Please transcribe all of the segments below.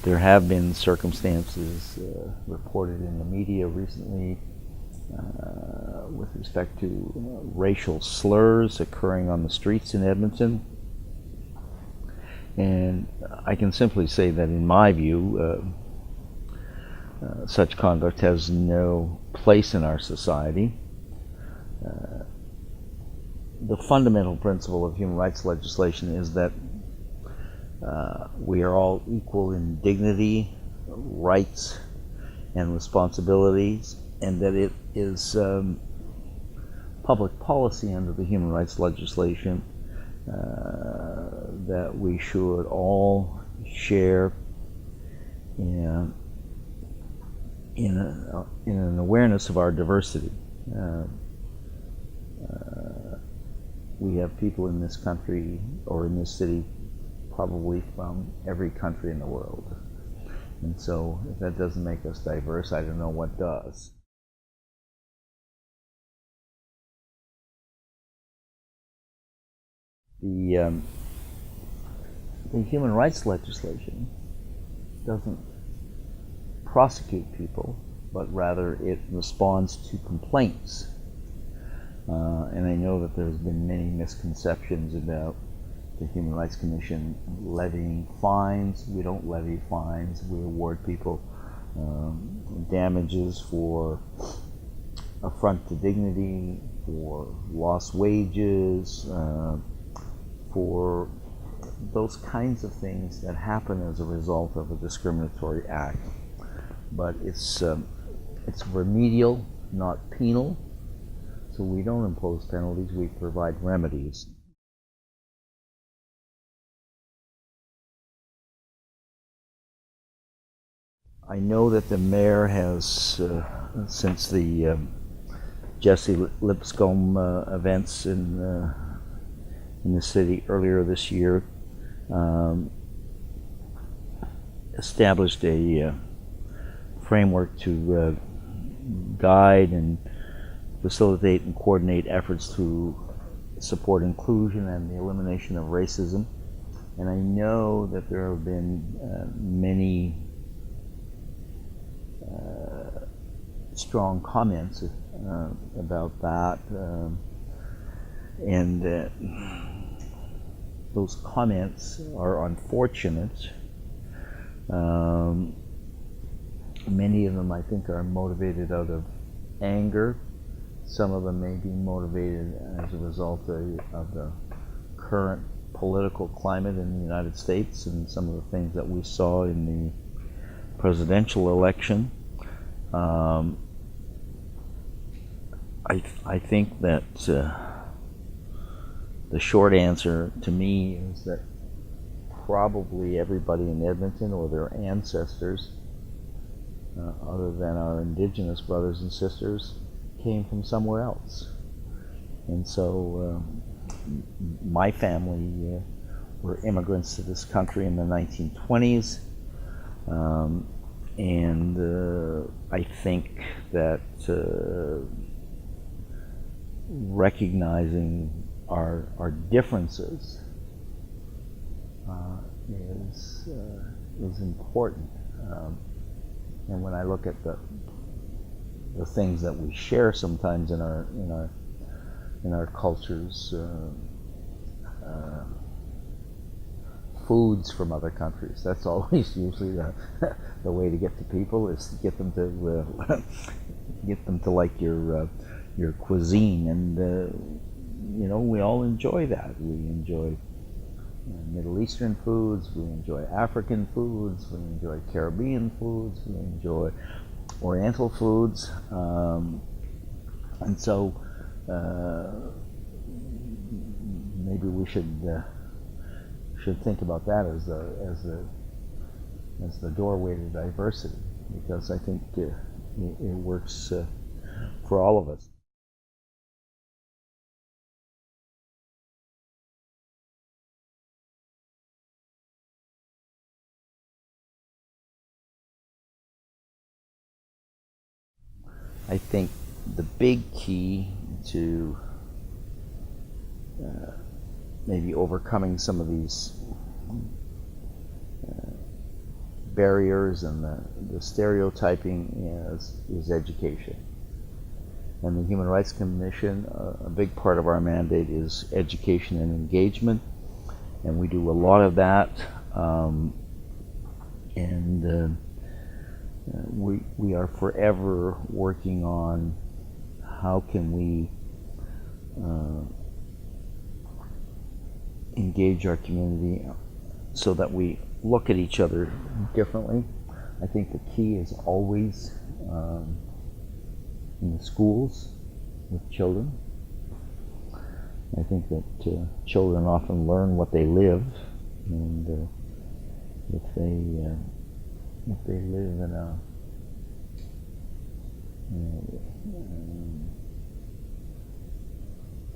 There have been circumstances reported in the media recently with respect to racial slurs occurring on the streets in Edmonton. And I can simply say that in my view, such conduct has no place in our society. The fundamental principle of human rights legislation is that we are all equal in dignity, rights, and responsibilities, and that it is public policy under the human rights legislation that we should all share in an awareness of our diversity. We have people in this country or in this city probably from every country in the world. And so if that doesn't make us diverse, I don't know what does. The human rights legislation doesn't prosecute people, but rather it responds to complaints. And I know that there's been many misconceptions about the Human Rights Commission levying fines. We don't levy fines. We award people damages for affront to dignity, for lost wages, for those kinds of things that happen as a result of a discriminatory act. But it's remedial, not penal. So we don't impose penalties, we provide remedies. I know that the mayor has, since the Jesse Lipscomb events in the city earlier this year, established a framework to guide and facilitate and coordinate efforts to support inclusion and the elimination of racism. And I know that there have been many strong comments about that, and those comments are unfortunate. Many of them, I think, are motivated out of anger. Some of them may be motivated as a result of the current political climate in the United States and some of the things that we saw in the presidential election. I think that the short answer to me is that probably everybody in Edmonton or their ancestors, other than our Indigenous brothers and sisters, came from somewhere else. And so my family were immigrants to this country in the 1920s, and I think that recognizing our differences is important. And when I look at the things that we share sometimes in our cultures, foods from other countries. That's always usually the way to get to people, is to get them to like your cuisine, and we all enjoy that. We enjoy Middle Eastern foods, we enjoy African foods, we enjoy Caribbean foods, we enjoy Oriental foods, and so maybe we should think about that as the doorway to diversity, because I think it works for all of us. I think the big key to maybe overcoming some of these barriers and the stereotyping is education. And the Human Rights Commission, a big part of our mandate is education and engagement, and we do a lot of that. We are forever working on how can we engage our community so that we look at each other differently. I think the key is always in the schools with children. I think that children often learn what they live, and if they live in a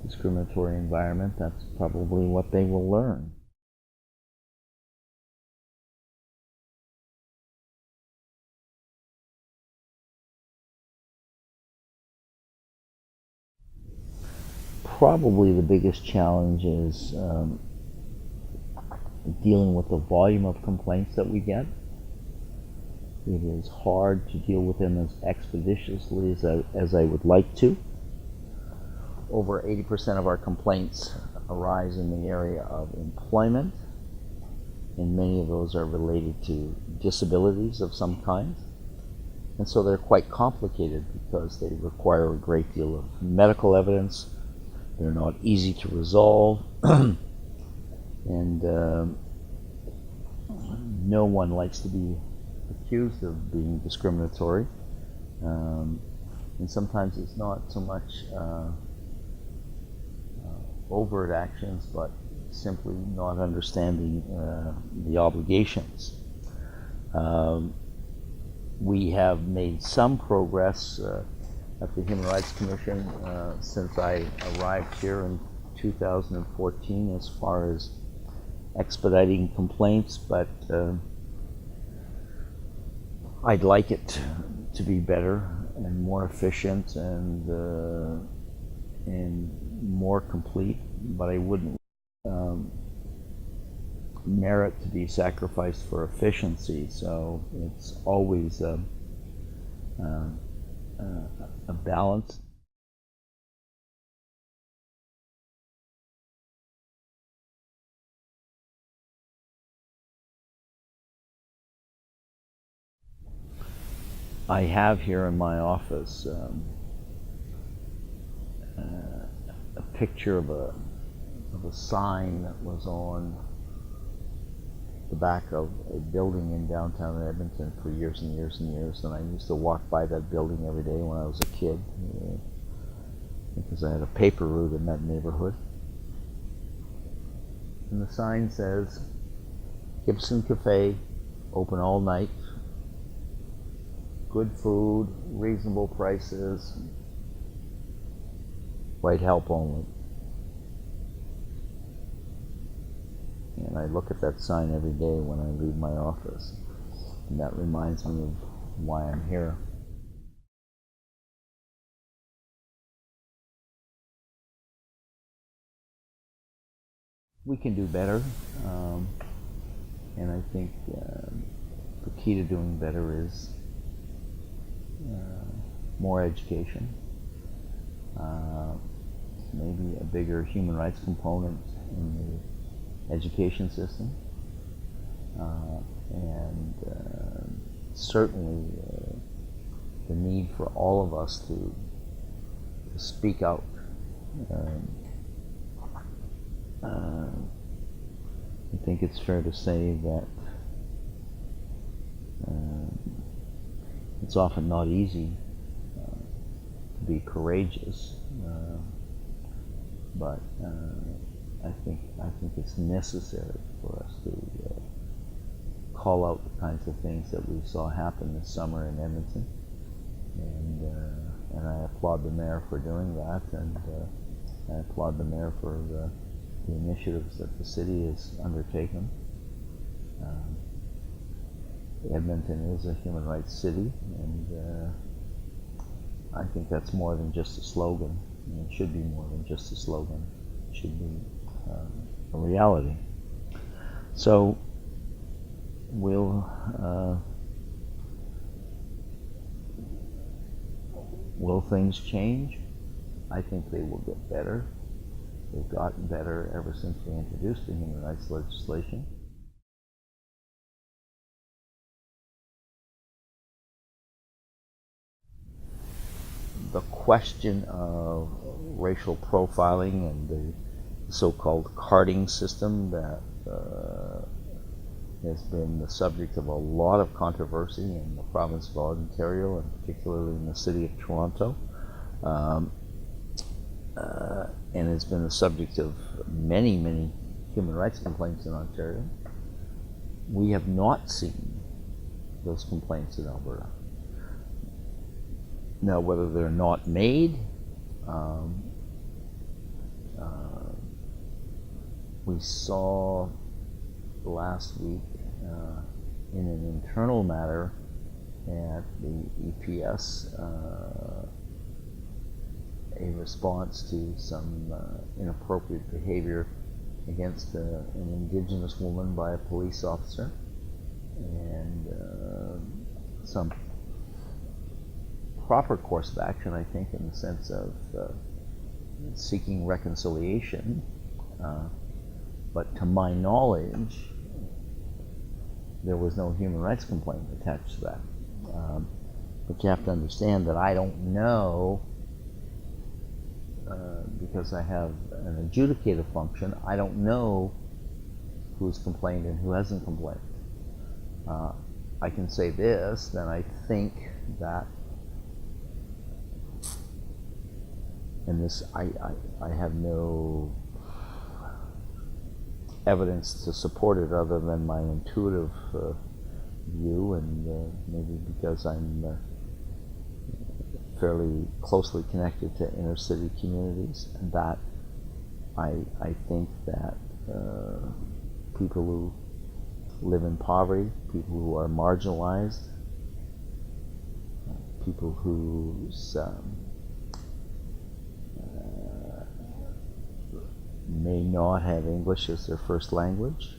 discriminatory environment, that's probably what they will learn. Probably the biggest challenge is dealing with the volume of complaints that we get. It is hard to deal with them as expeditiously as I would like to. Over 80% of our complaints arise in the area of employment, and many of those are related to disabilities of some kind. And so they're quite complicated because they require a great deal of medical evidence. They're not easy to resolve, and no one likes to be accused of being discriminatory. And sometimes it's not so much overt actions, but simply not understanding the obligations. We have made some progress at the Human Rights Commission since I arrived here in 2014 as far as expediting complaints, but I'd like it to be better and more efficient and more complete, but I wouldn't merit to be sacrificed for efficiency. So it's always a balance. I have here in my office a picture of a sign that was on the back of a building in downtown Edmonton for years and years and years, and I used to walk by that building every day when I was a kid because I had a paper route in that neighborhood. And the sign says, Gibson Cafe, open all night, good food, reasonable prices, white help only. And I look at that sign every day when I leave my office, and that reminds me of why I'm here. We can do better, and I think the key to doing better is more education, maybe a bigger human rights component in the education system, and certainly the need for all of us to speak out. I think it's fair to say that it's often not easy to be courageous, but I think it's necessary for us to call out the kinds of things that we saw happen this summer in Edmonton, and I applaud the mayor for doing that, and I applaud the mayor for the initiatives that the city has undertaken. Edmonton is a human rights city, and I think that's more than just a slogan. It should be more than just a slogan. It should be a reality. So will things change? I think they will get better. They've gotten better ever since we introduced the human rights legislation. The question of racial profiling and the so-called carding system that has been the subject of a lot of controversy in the province of Ontario, and particularly in the city of Toronto, and has been the subject of many, many human rights complaints in Ontario. We have not seen those complaints in Alberta. Now, whether they're not made, we saw last week in an internal matter at the EPS a response to some inappropriate behavior against an Indigenous woman by a police officer, and some proper course of action, I think, in the sense of seeking reconciliation. But to my knowledge, there was no human rights complaint attached to that. But you have to understand that I don't know, because I have an adjudicative function, I don't know who's complained and who hasn't complained. I can say this, then I think that, and this, I have no evidence to support it other than my intuitive view, and maybe because I'm fairly closely connected to inner city communities, and that I think that people who live in poverty, people who are marginalized, people whose may not have English as their first language,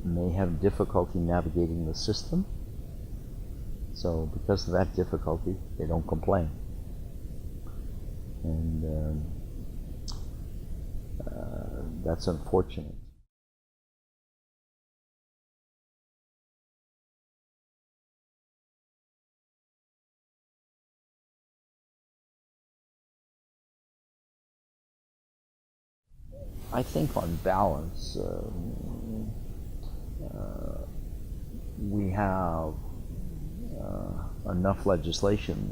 may have difficulty navigating the system. So because of that difficulty, they don't complain. And that's unfortunate. I think on balance, we have enough legislation.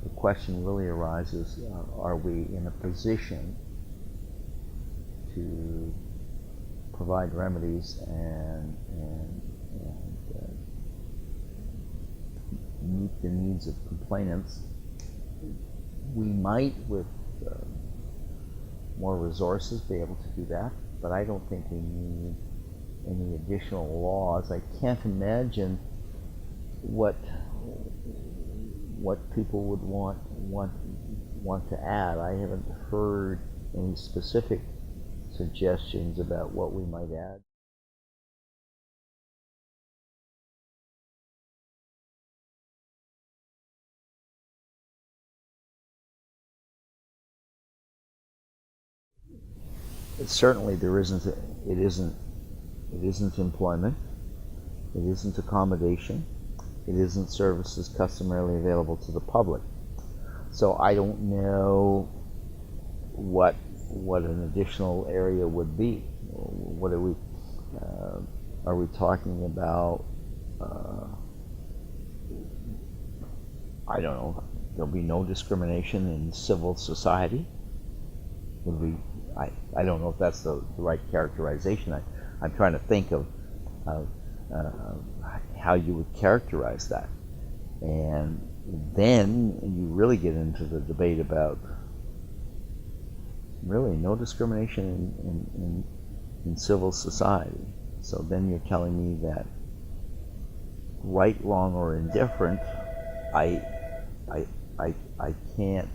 The question really arises, are we in a position to provide remedies and meet the needs of complainants? We might, with more resources, be able to do that, but I don't think we need any additional laws. I can't imagine what people would want to add. I haven't heard any specific suggestions about what we might add. Certainly, there isn't. It isn't employment. It isn't accommodation. It isn't services customarily available to the public. So I don't know what an additional area would be. What are we talking about? I don't know. There'll be no discrimination in civil society. Would we? I don't know if that's the right characterization. I'm trying to think of how you would characterize that. And then you really get into the debate about really no discrimination in civil society. So then you're telling me that right, wrong, or indifferent, I can't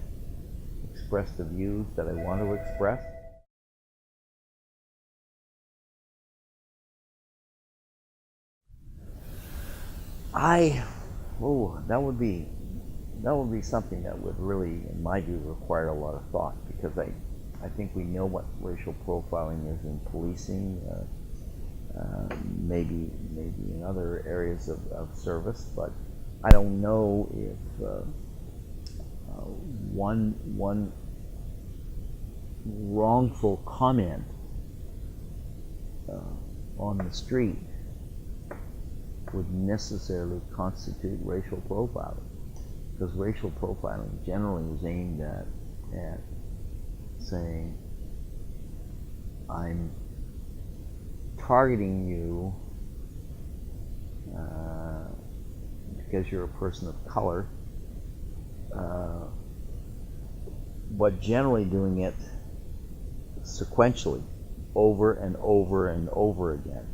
express the views that I want to express. That would be something that would really, in my view, require a lot of thought, because I think we know what racial profiling is in policing, maybe in other areas of service, but I don't know if one wrongful comment on the street would necessarily constitute racial profiling, because racial profiling generally is aimed at saying, I'm targeting you because you're a person of color, but generally doing it sequentially over and over and over again.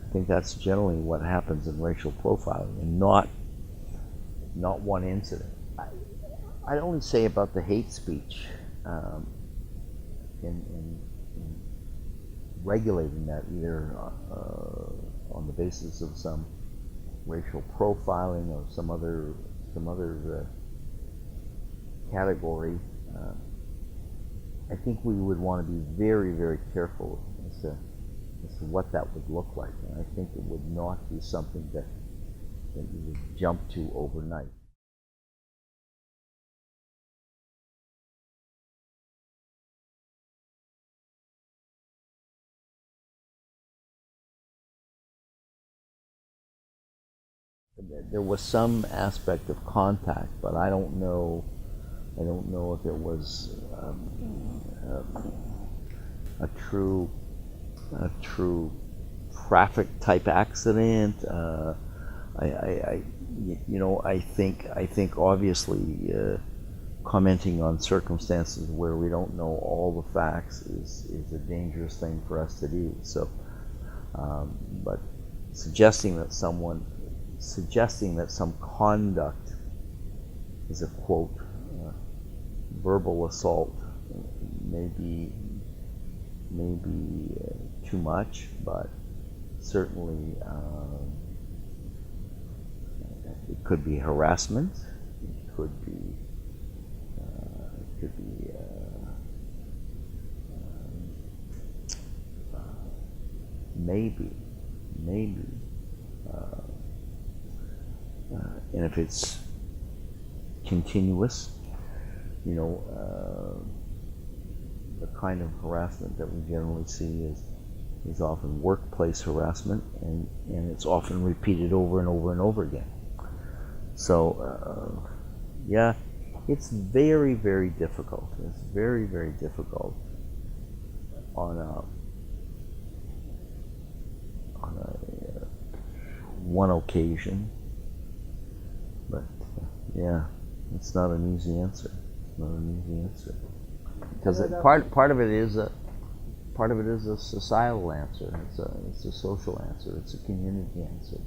I think that's generally what happens in racial profiling, and not one incident. I'd only say about the hate speech, in regulating that, either on the basis of some racial profiling or some other category. I think we would want to be very, very careful as to what that would look like, and I think it would not be something that you would jump to overnight. There was some aspect of contact, but I don't know if it was a true traffic type accident. I think obviously commenting on circumstances where we don't know all the facts is a dangerous thing for us to do. So, but suggesting that some conduct is a quote verbal assault may be too much, but certainly it could be harassment. It could be maybe. And if it's continuous, the kind of harassment that we generally see is often workplace harassment, and it's often repeated over and over and over again. So, yeah, it's very, very difficult. It's very, very difficult on one occasion. But yeah, it's not an easy answer. It's not an easy answer, because part of it is a societal answer. It's a social answer. It's a community answer.